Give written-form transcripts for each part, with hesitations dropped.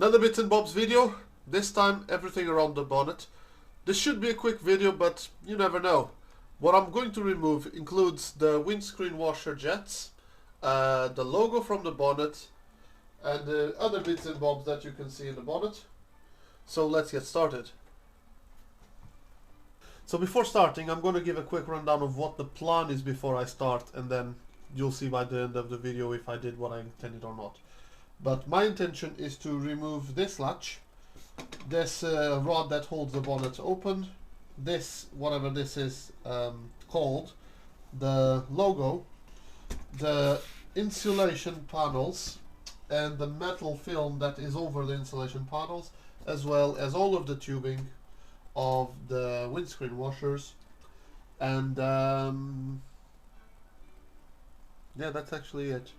Another bits and bobs video, this time everything around the bonnet. This should be a quick video, but you never know. What I'm going to remove includes the windscreen washer jets, the logo from the bonnet, and the other bits and bobs that you can see in the bonnet. So let's get started. So before starting, I'm going to give a quick rundown of what the plan is before I start, and then you'll see by the end of the video if I did what I intended or not. But my intention is to remove this latch, this rod that holds the bonnet open, this, whatever this is called, the logo, the insulation panels, and the metal film that is over the insulation panels, as well as all of the tubing of the windscreen washers. And yeah, that's actually it.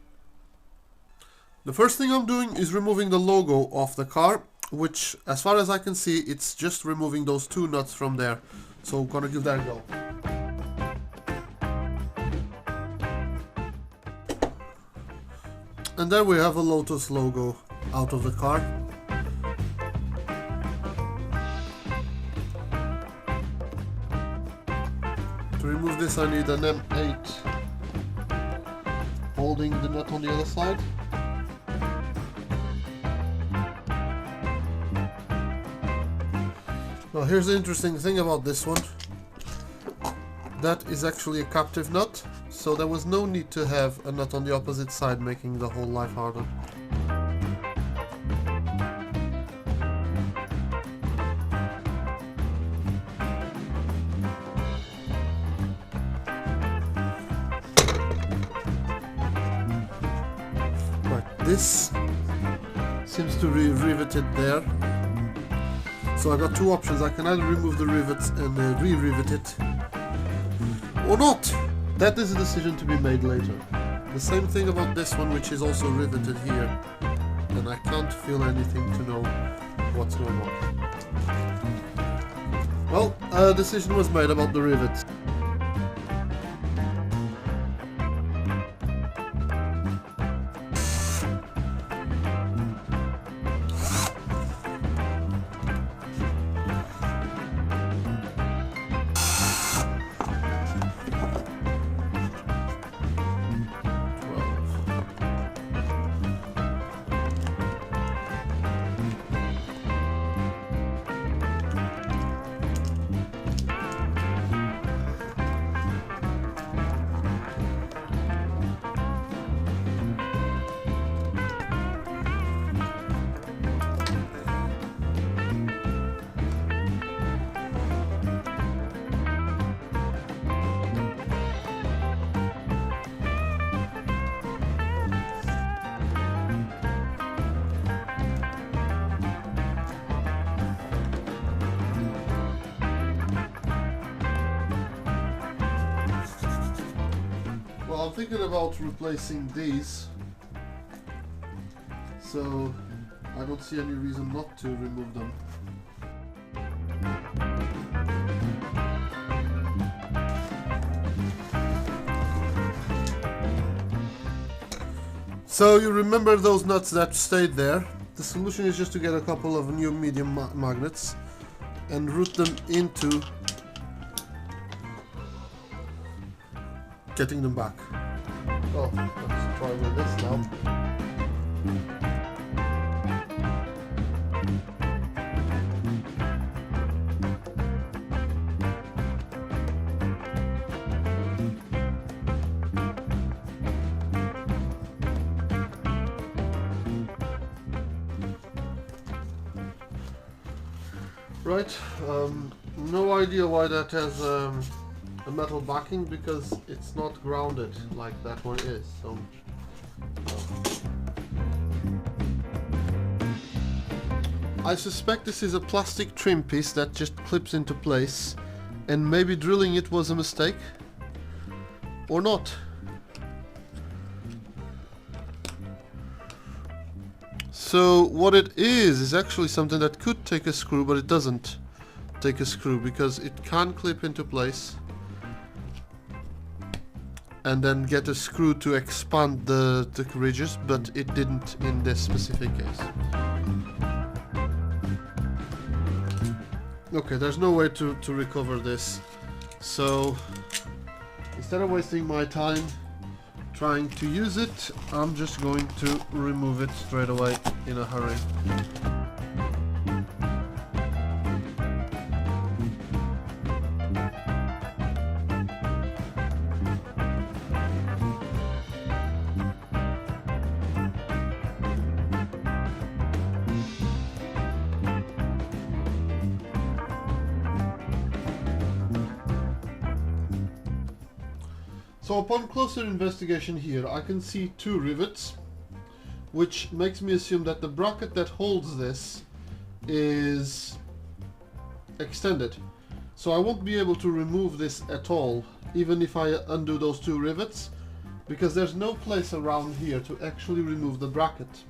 The first thing I'm doing is removing the logo off the car, which, as far as I can see, it's just removing those two nuts from there. So I'm gonna give that a go. And there we have a Lotus logo out of the car. To remove this, I need an M8 holding the nut on the other side. Now here's the interesting thing about this one. That is actually a captive nut, so there was no need to have a nut on the opposite side making the whole life harder. Right, this seems to be riveted there. So I got two options. I can either remove the rivets and re-rivet it, or not. That is a decision to be made later. The same thing about this one, which is also riveted here, and I can't feel anything to know what's going on. Well, a decision was made about the rivets. Well, I'm thinking about replacing these, so I don't see any reason not to remove them. So you remember those nuts that stayed there? The solution is just to get a couple of new medium magnets and route them into getting them back. Oh, let's try with this now. Right, no idea why that has a metal backing, because it's not grounded like that one is. So I suspect this is a plastic trim piece that just clips into place, and maybe drilling it was a mistake, or not. So what it is actually something that could take a screw, but it doesn't take a screw because it can clip into place. and then get a screw to expand the ridges, but it didn't in this specific case. Okay, there's no way to recover this, so instead of wasting my time trying to use it, I'm just going to remove it straight away in a hurry. So upon closer investigation here, I can see two rivets, which makes me assume that the bracket that holds this is extended. So I won't be able to remove this at all, even if I undo those two rivets, because there's no place around here to actually remove the bracket.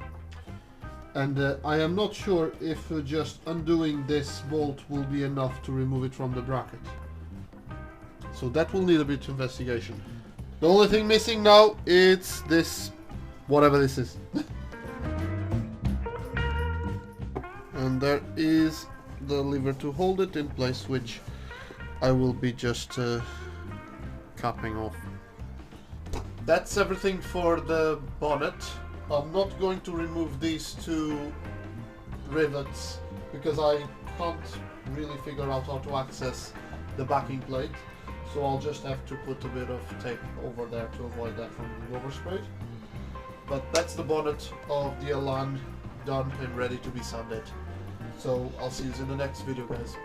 And I am not sure if just undoing this bolt will be enough to remove it from the bracket. So that will need a bit of investigation. The only thing missing now is this, whatever this is. And there is the lever to hold it in place, which I will be just capping off. That's everything for the bonnet. I'm not going to remove these two rivets because I can't really figure out how to access the backing plate. So I'll just have to put a bit of tape over there to avoid that from being oversprayed. But that's the bonnet of the Elan done and ready to be sanded. So I'll see you in the next video, guys.